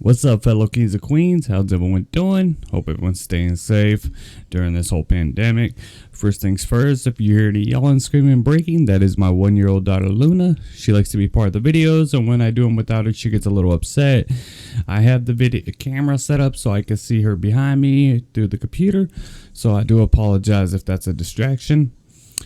What's up, fellow kings and queens? How's everyone doing? Hope everyone's staying safe during this whole pandemic. First things first, if you hear any yelling, screaming, and breaking, that is my 1-year-old daughter, Luna. She likes to be part of the videos, and when I do them without her, she gets a little upset. I have the video camera set up so I can see her behind me through the computer, so I do apologize if that's a distraction.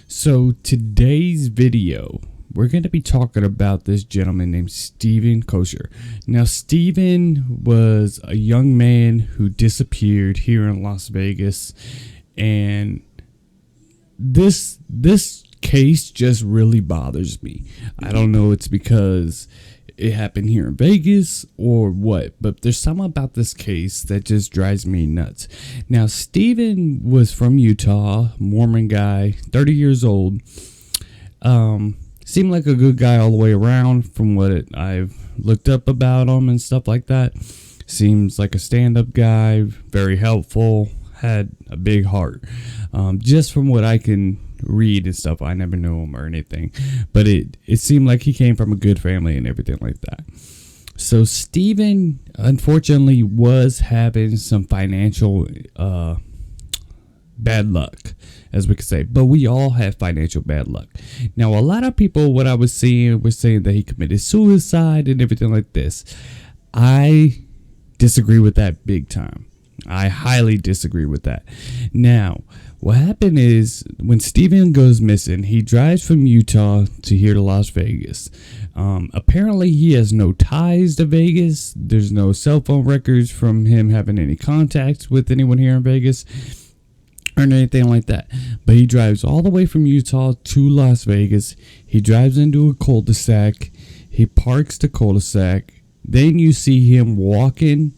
So today's video, we're going to be talking about this gentleman named Koecher. Now, Steven was a young man who disappeared here in Las Vegas, and this case just really bothers me. I don't know it's because it happened here in Vegas or what, but there's something about this case that just drives me nuts. Now, Steven was from Utah, Mormon guy, 30 years old. Seemed like a good guy all the way around from what I've looked up about him and stuff like that. Seems like a stand-up guy, very helpful, had a big heart. Just from what I can read and stuff, I never knew him or anything. But it seemed like he came from a good family and everything like that. So Steven, unfortunately, was having some financial bad luck, as we could say, but we all have financial bad luck. Now, a lot of people, what I was seeing, were saying that he committed suicide and everything like this. I disagree with that big time. I highly disagree with that. Now, what happened is when Steven goes missing, he drives from Utah to here to Las Vegas. Apparently, he has no ties to Vegas. There's no cell phone records from him having any contacts with anyone here in Vegas or anything like that. But he drives all the way from Utah to Las Vegas. He drives into a cul-de-sac. He parks the cul-de-sac. Then you see him walking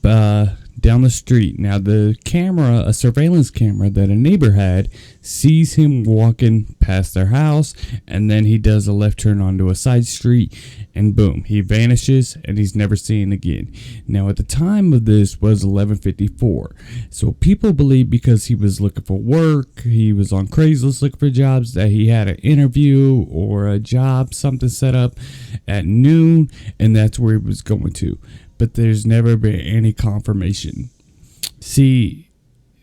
down the street. Now, the camera, a surveillance camera that a neighbor had, sees him walking past their house, and then he does a left turn onto a side street, and boom, he vanishes, and he's never seen again. Now, at the time of this was 11:54, so people believe because he was looking for work, he was on Craigslist looking for jobs, that he had an interview or a job, something set up at noon, and that's where he was going to. But there's never been any confirmation. See,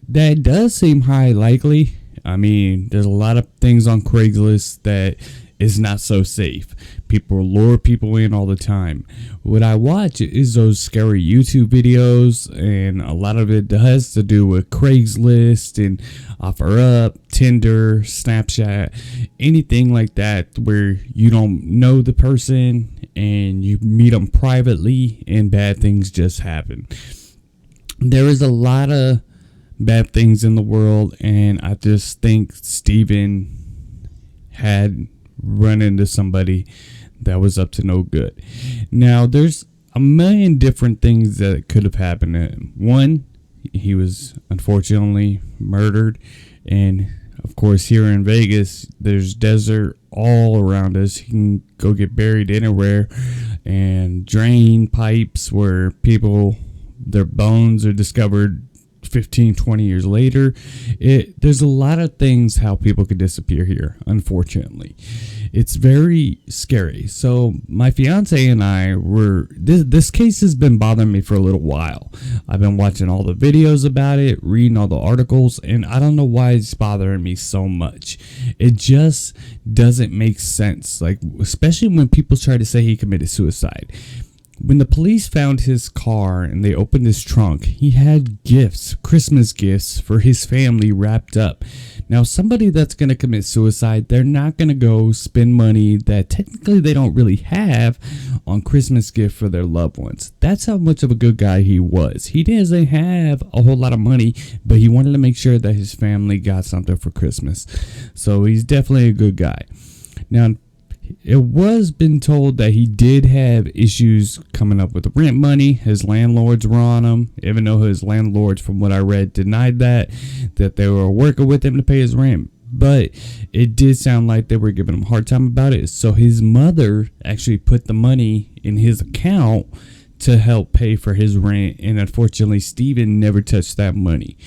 that does seem highly likely. I mean, there's a lot of things on Craigslist that is not so safe. People lure people in all the time. What I watch is those scary YouTube videos, and a lot of it has to do with Craigslist and OfferUp, Tinder, Snapchat, anything like that where you don't know the person and you meet them privately and bad things just happen. There is a lot of bad things in the world, and I just think Steven had run into somebody that was up to no good. Now, there's a million different things that could have happened to him. One, he was unfortunately murdered, and of course here in Vegas there's desert all around us. You can go get buried anywhere, and drain pipes where people, their bones are discovered 15-20 years later. There's a lot of things how people could disappear here, unfortunately. It's very scary. So my fiance and I were, this case has been bothering me for a little while. I've been watching all the videos about it, reading all the articles, and I don't know why it's bothering me so much. It just doesn't make sense, like especially when people try to say he committed suicide. When the police found his car and they opened his trunk, he had gifts, Christmas gifts for his family wrapped up. Now, somebody that's going to commit suicide, they're not going to go spend money that technically they don't really have on Christmas gift for their loved ones. That's how much of a good guy he was. He doesn't have a whole lot of money, but he wanted to make sure that his family got something for Christmas. So he's definitely a good guy. Now, it was been told that he did have issues coming up with rent money. His landlords were on him, even though his landlords, from what I read, denied that they were working with him to pay his rent. But it did sound like they were giving him a hard time about it. So his mother actually put the money in his account to help pay for his rent. And unfortunately, Steven never touched that money.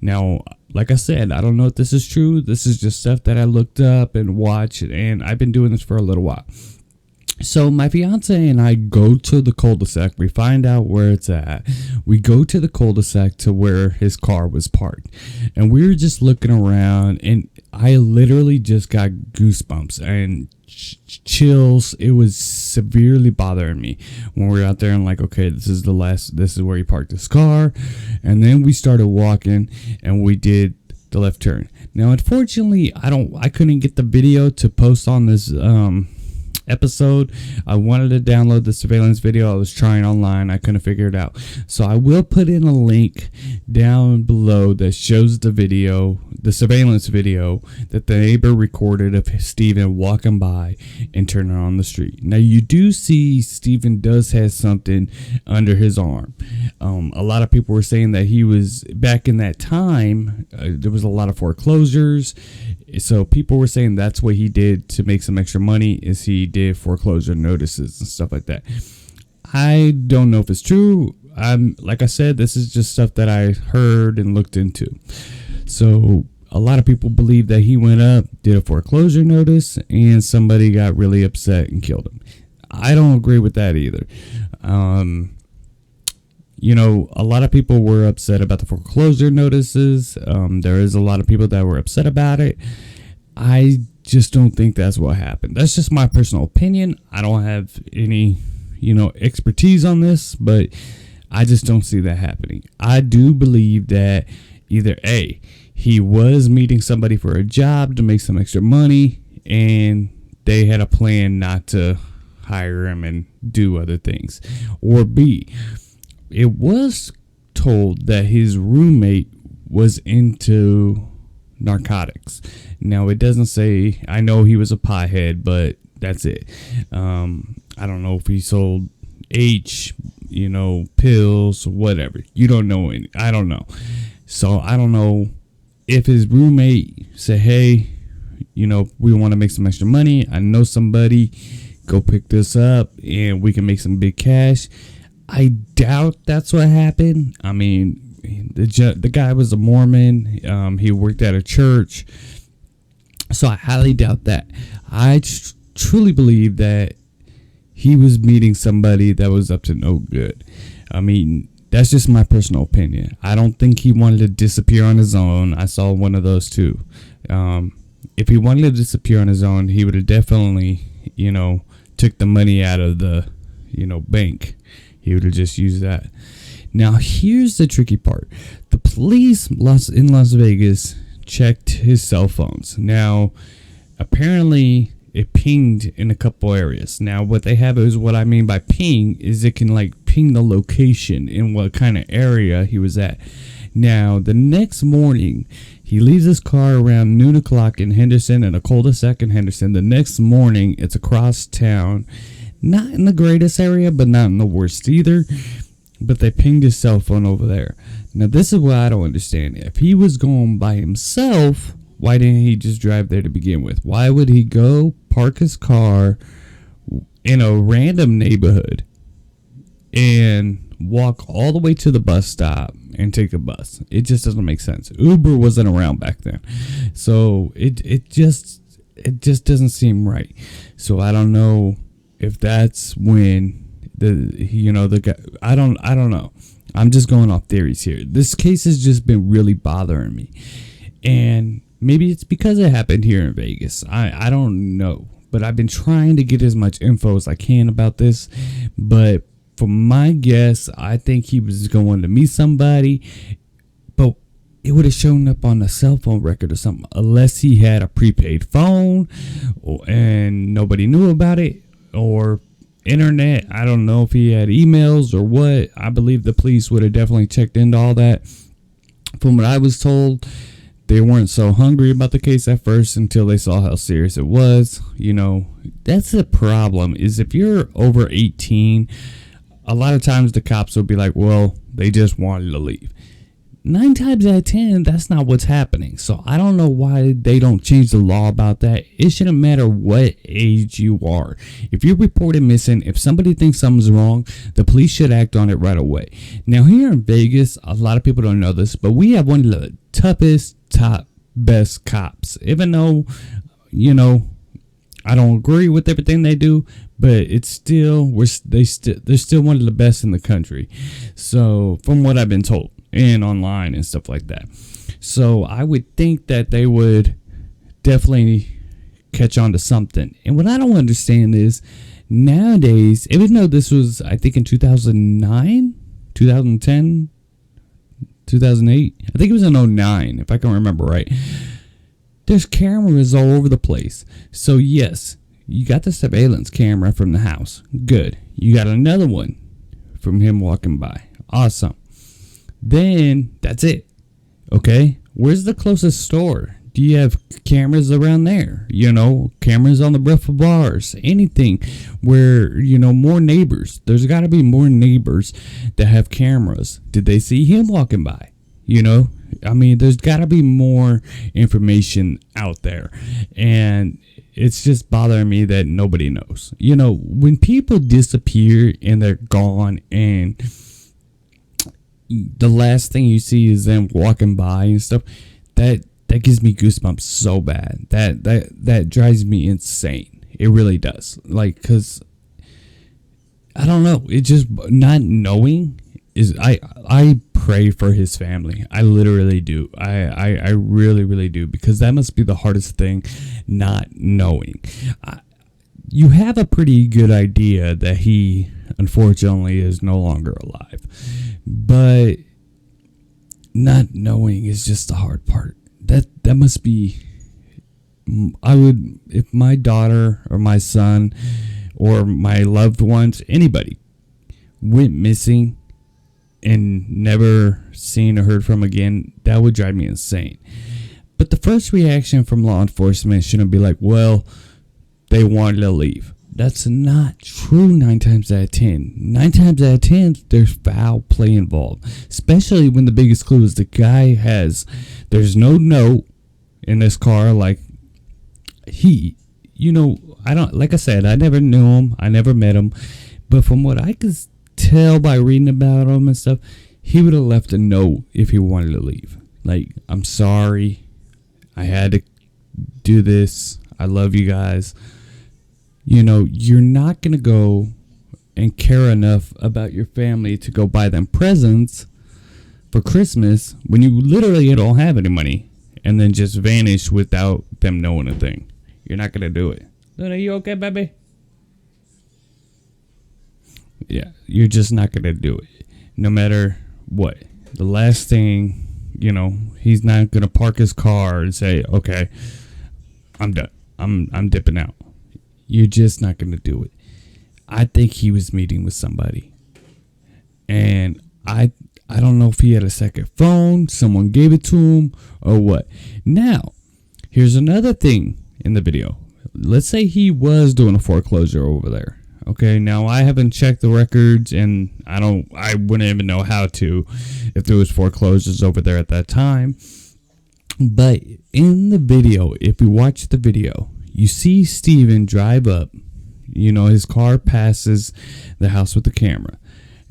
Now, like I said, I don't know if this is true. This is just stuff that I looked up and watched, and I've been doing this for a little while. So my fiance and I go to the cul-de-sac. We find out where it's at. We go to the cul-de-sac to where his car was parked. And we were just looking around, and I literally just got goosebumps and chills. It was severely bothering me when we were out there and like, okay, this is where he parked his car. And then we started walking and we did the left turn. Now, unfortunately, I couldn't get the video to post on this, episode. I wanted to download the surveillance video. I was trying online. I couldn't figure it out. So I will put in a link down below that shows the video, the surveillance video that the neighbor recorded of Steven walking by and turning on the street. Now you do see Steven does have something under his arm. A lot of people were saying that he was back in that time. There was a lot of foreclosures. So people were saying that's what he did to make some extra money, is he did foreclosure notices and stuff like that. I don't know if it's true. Like I said, this is just stuff that I heard and looked into. So a lot of people believe that he went up, did a foreclosure notice, and somebody got really upset and killed him. I don't agree with that either. A lot of people were upset about the foreclosure notices. There is a lot of people that were upset about it. I just don't think that's what happened. That's just my personal opinion. I don't have any, expertise on this, but I just don't see that happening. I do believe that either A, he was meeting somebody for a job to make some extra money, and they had a plan not to hire him and do other things. Or B, it was told that his roommate was into narcotics. Now, it doesn't say, I know he was a pothead, but that's it. I don't know if he sold pills, whatever. You don't know. I don't know. So I don't know if his roommate said, hey, we want to make some extra money. I know somebody. Go pick this up and we can make some big cash. I doubt that's what happened. I mean, the guy was a Mormon. He worked at a church. So I highly doubt that. I truly believe that he was meeting somebody that was up to no good. I mean, that's just my personal opinion. I don't think he wanted to disappear on his own. I saw one of those too. If he wanted to disappear on his own, he would have definitely, took the money out of the, bank. He would have just used that. Now, here's the tricky part. The police in Las Vegas checked his cell phones. Now, apparently, it pinged in a couple areas. Now, what they have is, what I mean by ping is it can ping the location in what kind of area he was at. Now, the next morning, he leaves his car around noon o'clock in Henderson, in a cul-de-sac in Henderson. The next morning, it's across town. Not in the greatest area, but not in the worst either. But they pinged his cell phone over there. Now, this is what I don't understand. If he was going by himself, why didn't he just drive there to begin with? Why would he go park his car in a random neighborhood and walk all the way to the bus stop and take a bus? It just doesn't make sense. Uber wasn't around back then. So it just doesn't seem right. So I don't know if that's when the guy, I don't know. I'm just going off theories here. This case has just been really bothering me. And maybe it's because it happened here in Vegas. I don't know. But I've been trying to get as much info as I can about this. But from my guess, I think he was going to meet somebody. But it would have shown up on a cell phone record or something. Unless he had a prepaid phone and nobody knew about it. Or internet. I don't know if he had emails or what. I believe the police would have definitely checked into all that. From what I was told, they weren't so hungry about the case at first until they saw how serious it was. That's the problem, is if you're over 18, a lot of times the cops will be like, well, they just wanted to leave. 9 times out of 10, that's not what's happening. So I don't know why they don't change the law about that. It shouldn't matter what age you are. If you're reported missing, if somebody thinks something's wrong, the police should act on it right away. Now, here in Vegas, a lot of people don't know this, but we have one of the best cops. Even though, I don't agree with everything they do, but it's still they're still one of the best in the country. So from what I've been told and online and stuff like that, so I would think that they would definitely catch on to something. And what I don't understand is nowadays, even though this was I think in 2009, 2010, 2008, I think it was in 2009 if I can remember right. There's cameras all over the place. So yes, you got the surveillance camera from the house. Good. You got another one from him walking by. Awesome. Then that's it. Okay. Where's the closest store? Do you have cameras around there? Cameras on the roof of bars, anything where, more neighbors. There's got to be more neighbors that have cameras. Did they see him walking by? There's got to be more information out there. And it's just bothering me that nobody knows. When people disappear and they're gone and the last thing you see is them walking by and stuff, that gives me goosebumps so bad. That drives me insane. It really does. Because I don't know. It just not knowing is I pray for his family. I literally do. I really, really do, because that must be the hardest thing, not knowing. You have a pretty good idea that he unfortunately is no longer alive, but not knowing is just the hard part. That must be. I would, if my daughter or my son or my loved ones, anybody went missing and never seen or heard from again, that would drive me insane. But the first reaction from law enforcement shouldn't be like, well, they wanted to leave. That's not true 9 times out of 10. 9 times out of 10, there's foul play involved. Especially when the biggest clue is the guy there's no note in this car. Like, like I said, I never knew him. I never met him. But from what I could tell by reading about him and stuff, he would have left a note if he wanted to leave. Like, I'm sorry. I had to do this. I love you guys. You're not going to go and care enough about your family to go buy them presents for Christmas when you literally don't have any money and then just vanish without them knowing a thing. You're not going to do it. Luna, you okay, baby? Yeah, you're just not going to do it. No matter what. The last thing, he's not going to park his car and say, okay, I'm done. I'm dipping out. You're just not going to do it. I think he was meeting with somebody. And I don't know if he had a second phone, someone gave it to him, or what. Now, here's another thing in the video. Let's say he was doing a foreclosure over there. Okay, now I haven't checked the records, and I wouldn't even know how to if there was foreclosures over there at that time. But in the video, if you watch the video, you see Steven drive up. His car passes the house with the camera.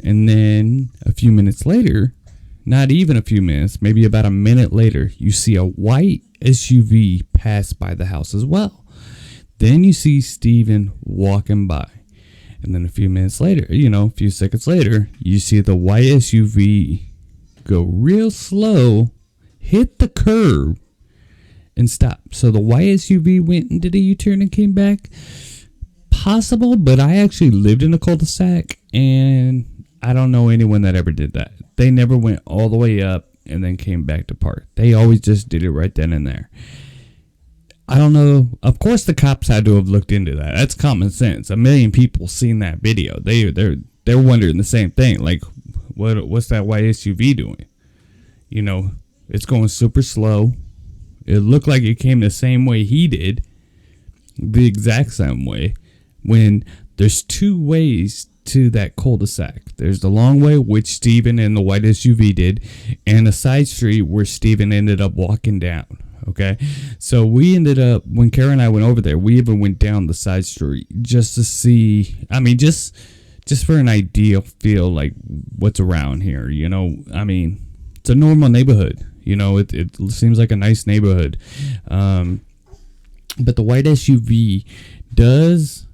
And then a few minutes later, not even a few minutes, maybe about a minute later, you see a white SUV pass by the house as well. Then you see Steven walking by. And then a few minutes later, a few seconds later, you see the white SUV go real slow, hit the curb, and stop. So the white SUV went and did a U-turn and came back. Possible, but I actually lived in a cul-de-sac, and I don't know anyone that ever did that. They never went all the way up and then came back to park. They always just did it right then and there. I don't know. Of course, the cops had to have looked into that. That's common sense. 1 million people seen that video. They're wondering the same thing. Like, what's that white SUV doing? It's going super slow. It looked like it came the same way he did, the exact same way. When there's 2 ways to that cul-de-sac. There's the long way, which Steven and the white SUV did, and a side street where Steven ended up walking down. Okay, so we ended up, when Karen and I went over there, we even went down the side street just to see, just for an idea feel like what's around here, it's a normal neighborhood, it seems like a nice neighborhood, but the white SUV does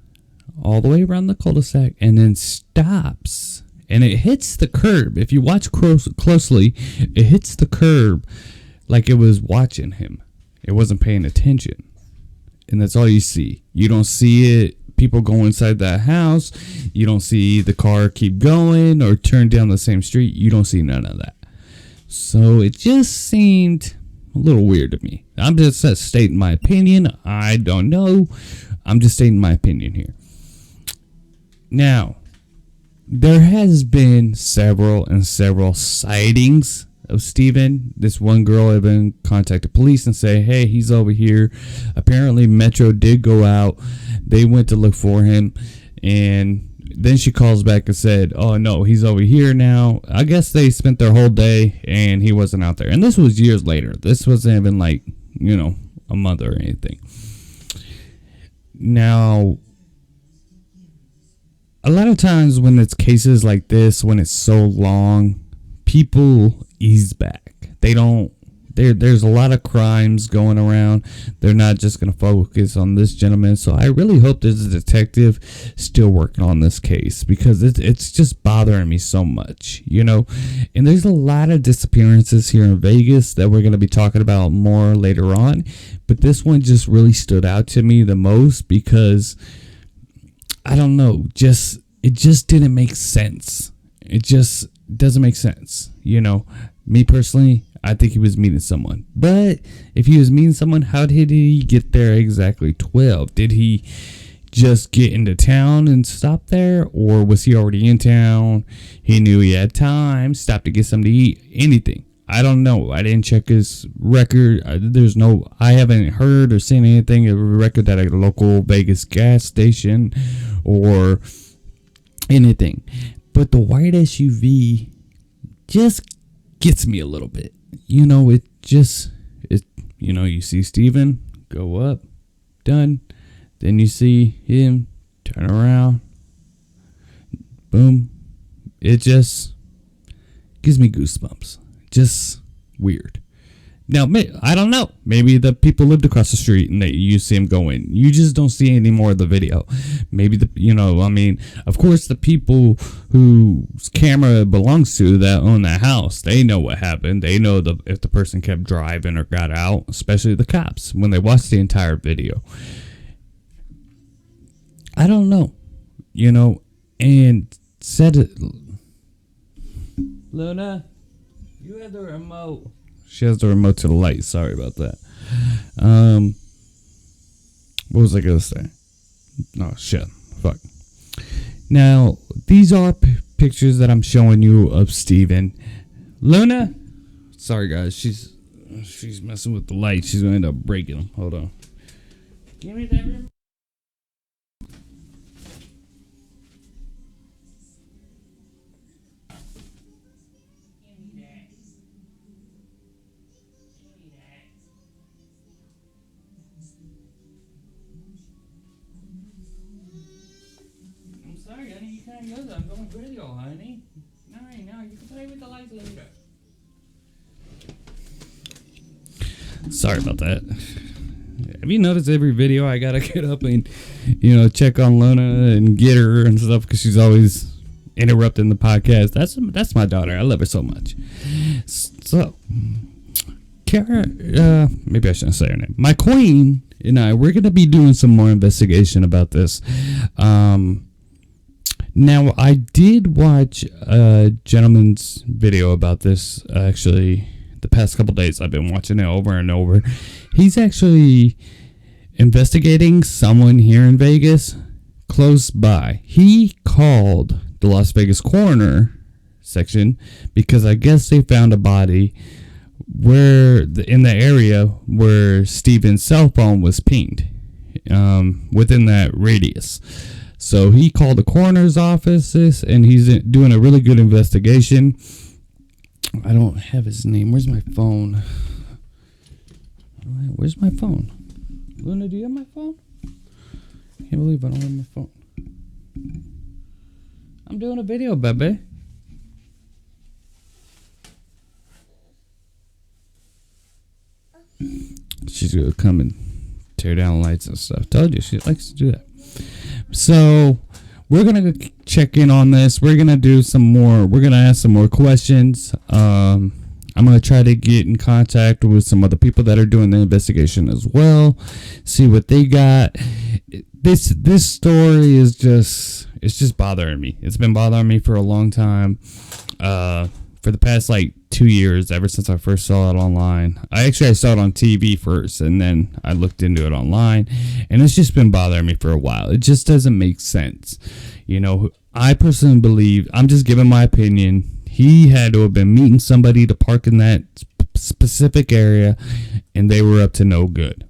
all the way around the cul-de-sac and then stops. And it hits the curb. If you watch closely, it hits the curb like it was watching him. It wasn't paying attention. And that's all you see. You don't see it. People go inside that house. You don't see the car keep going or turn down the same street. You don't see none of that. So it just seemed a little weird to me. I'm just stating my opinion. I don't know. I'm just stating my opinion here. Now, there has been several sightings of Steven. This one girl even contacted police and say, hey, he's over here. Apparently Metro did go out. They went to look for him, and then she calls back and said, oh no, he's over here now. I guess they spent their whole day and he wasn't out there. And this was years later. This wasn't even like, a month or anything. Now, a lot of times when it's cases like this, when it's so long, people ease back. They don't, there's a lot of crimes going around. They're not just going to focus on this gentleman. So I really hope there's a detective still working on this case, because it's just bothering me so much, And there's a lot of disappearances here in Vegas that we're going to be talking about more later on. But this one just really stood out to me the most because I don't know, it just didn't make sense. It just doesn't make sense. Me personally, I think he was meeting someone. But if he was meeting someone, how did he get there exactly 12? Did he just get into town and stop there? Or was he already in town? He knew he had time, stopped to get something to eat, anything. I don't know. I didn't check his record. I haven't heard or seen anything of a record at a local Vegas gas station or anything. But the white SUV just gets me a little bit. You see Steven go up, done. Then you see him turn around, boom. It just gives me goosebumps. Just weird. Now, I don't know. Maybe the people lived across the street and you see him go in. You just don't see any more of the video. Maybe of course, the people whose camera belongs to that own that house, they know what happened. They know if the person kept driving or got out, especially the cops, when they watched the entire video. I don't know. And said it. Luna, you have the remote. She has the remote to the light. Sorry about that. What was I going to say? Oh, shit. Fuck. Now, these are pictures that I'm showing you of Steven. Luna? Sorry, guys. She's messing with the light. She's going to end up breaking them. Hold on. Give me that remote. Sorry, honey, you can't use it. I'm going video, honey. No, you can play with the lights later. Sorry about that. Have you noticed every video I gotta get up and, check on Luna and get her and stuff because she's always interrupting the podcast? That's my daughter. I love her so much. So, Kara, maybe I shouldn't say her name. My queen and I, we're gonna be doing some more investigation about this. Now, I did watch a gentleman's video about this, actually, the past couple days. I've been watching it over and over. He's actually investigating someone here in Vegas, close by. He called the Las Vegas coroner section because I guess they found a body in the area where Steven's cell phone was pinged, within that radius. So he called the coroner's offices, and he's doing a really good investigation. I don't have his name. Where's my phone? Where's my phone? Luna, do you have my phone? Can't believe I don't have my phone. I'm doing a video, baby. She's going to come and tear down lights and stuff. Told you, she likes to do that. So we're gonna check in on this. We're gonna do some more. We're gonna ask some more questions. I'm gonna try to get in contact with some other people that are doing the investigation as well. See what they got. This story is just bothering me. It's been bothering me for a long time. For the past 2 years, ever since I first saw it online. I saw it on TV first, and then I looked into it online, and it's just been bothering me for a while. It just doesn't make sense. I personally believe, I'm just giving my opinion, he had to have been meeting somebody to park in that specific area, and they were up to no good.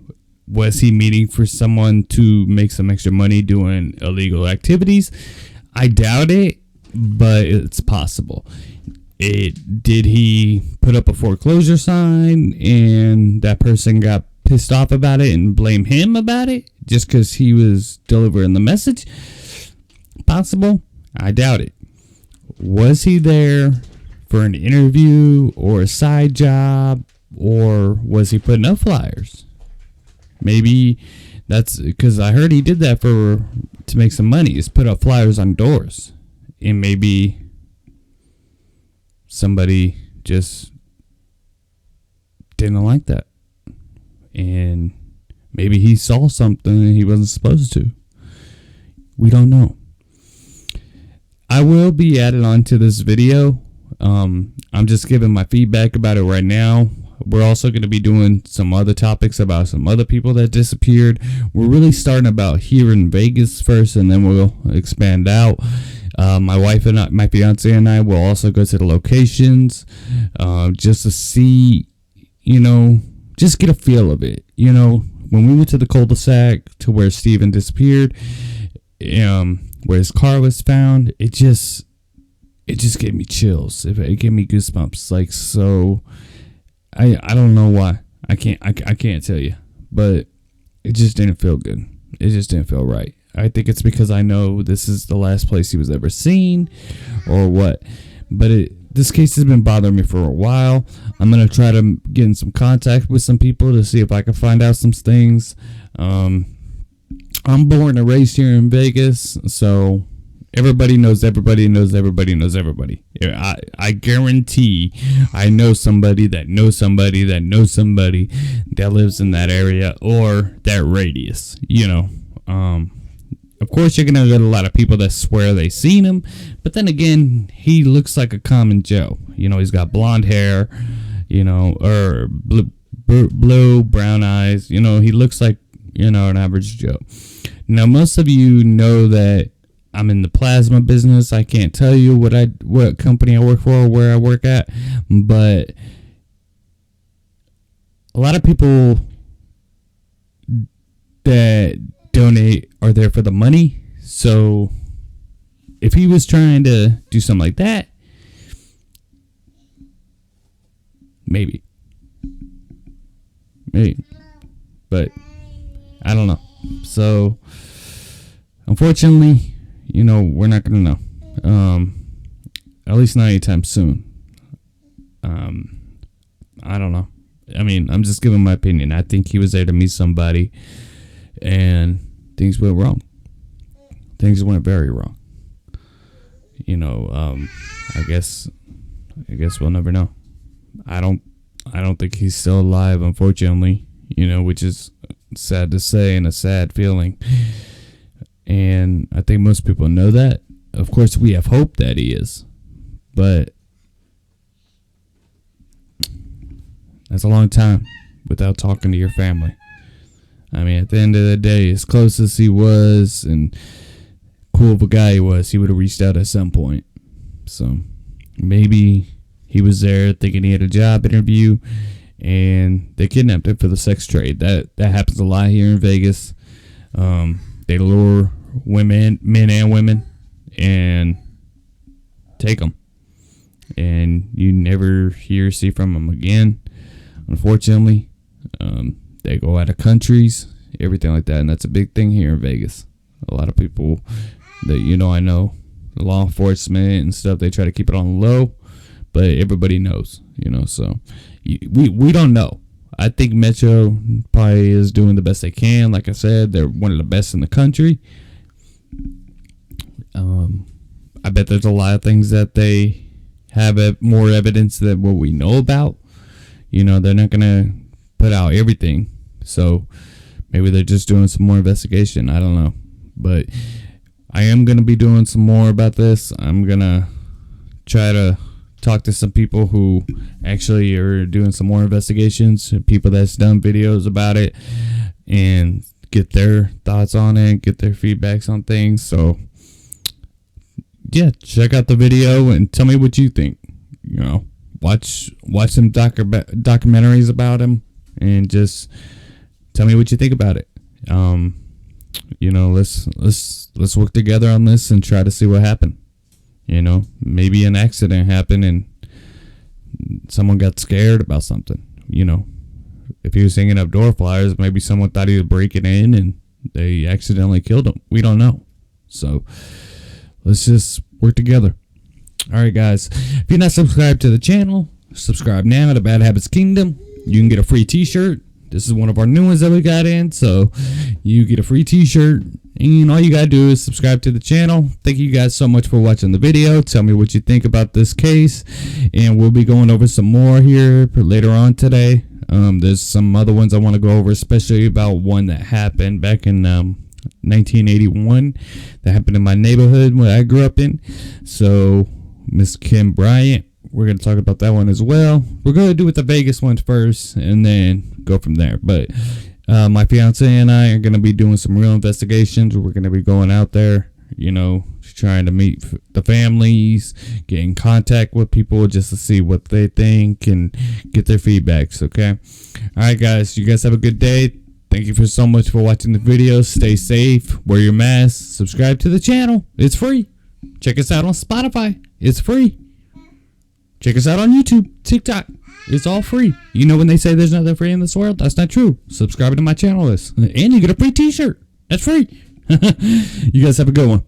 Was he meeting for someone to make some extra money doing illegal activities? I doubt it, but it's possible. Did he put up a foreclosure sign and that person got pissed off about it and blame him about it just because he was delivering the message? Possible. I doubt it. Was he there for an interview or a side job, or was he putting up flyers? Maybe that's because I heard he did that to make some money, is put up flyers on doors, and maybe somebody just didn't like that, and maybe he saw something he wasn't supposed to. We don't know. I will be added onto this video. I'm just giving my feedback about it right now. We're also going to be doing some other topics about some other people that disappeared. We're really starting about here in Vegas first, and then we'll expand out. My wife and I, my fiance and I, will also go to the locations just to see, just get a feel of it. When we went to the cul-de-sac to where Steven disappeared, where his car was found, it just gave me chills. It gave me goosebumps. So I don't know why. I can't tell you, but it just didn't feel good. It just didn't feel right. I think it's because I know this is the last place he was ever seen, or what. But this case has been bothering me for a while. I'm gonna try to get in some contact with some people to see if I can find out some things. I'm born and raised here in Vegas, so everybody knows everybody knows everybody knows everybody. I guarantee I know somebody that knows somebody that knows somebody that lives in that area or that radius. Of course, you're going to get a lot of people that swear they seen him, but then again, he looks like a common Joe. He's got blonde hair, or blue, brown eyes. He looks like, an average Joe. Now, most of you know that I'm in the plasma business. I can't tell you what company I work for or where I work at, but a lot of people that donate are there for the money. So if he was trying to do something like that, maybe, but I don't know. So unfortunately, we're not going to know, at least not anytime soon. I don't know. I'm just giving my opinion. I think he was there to meet somebody, and things went wrong. Things went very wrong. I guess we'll never know. I don't think he's still alive, unfortunately, which is sad to say and a sad feeling. And I think most people know that. Of course, we have hope that he is, but that's a long time without talking to your family. At the end of the day, as close as he was and cool of a guy he was, he would have reached out at some point. So maybe he was there thinking he had a job interview, and they kidnapped him for the sex trade. That happens a lot here in Vegas. They lure men and women, and take them, and you never see from them again. Unfortunately, they go out of countries, everything like that, and that's a big thing here in Vegas. A lot of people that I know, law enforcement and stuff, they try to keep it on the low, but everybody knows, So we don't know. I think Metro probably is doing the best they can. Like I said, they're one of the best in the country, I bet there's a lot of things that they have more evidence than what we know about. You know, they're not going to put out everything. So maybe they're just doing some more investigation. I don't know. But I am going to be doing some more about this. I'm going to try to talk to some people who actually are doing some more investigations, people that's done videos about it, and get their thoughts on it, get their feedbacks on things. So yeah, check out the video and tell me what you think. You know, watch some documentaries about him and just tell me what you think about it. You know, let's work together on this and try to see what happened. You know, maybe an accident happened and someone got scared about something. You know, if he was hanging up door flyers, maybe someone thought he was breaking in and they accidentally killed him. We don't know. So let's just work together. All right, guys. If you're not subscribed to the channel, subscribe now to Bad Habits Kingdom. You can get a free t-shirt. This is one of our new ones that we got in. So you get a free t-shirt. And all you got to do is subscribe to the channel. Thank you guys so much for watching the video. Tell me what you think about this case. And we'll be going over some more here later on today. There's some other ones I want to go over, especially about one that happened back in 1981 that happened in my neighborhood where I grew up in. So Miss Kim Bryant, we're going to talk about that one as well. We're going to do with the Vegas one first and then go from there. But my fiance and I are going to be doing some real investigations. We're going to be going out there, you know, trying to meet the families, get in contact with people just to see what they think and get their feedbacks. Okay. All right, guys, you guys have a good day. Thank you so much for watching the video. Stay safe, wear your mask, subscribe to the channel. It's free. Check us out on Spotify. It's free. Check us out on YouTube, TikTok. It's all free. You know when they say there's nothing free in this world? That's not true. Subscribe to my channel list. And you get a free t-shirt. That's free. You guys have a good one.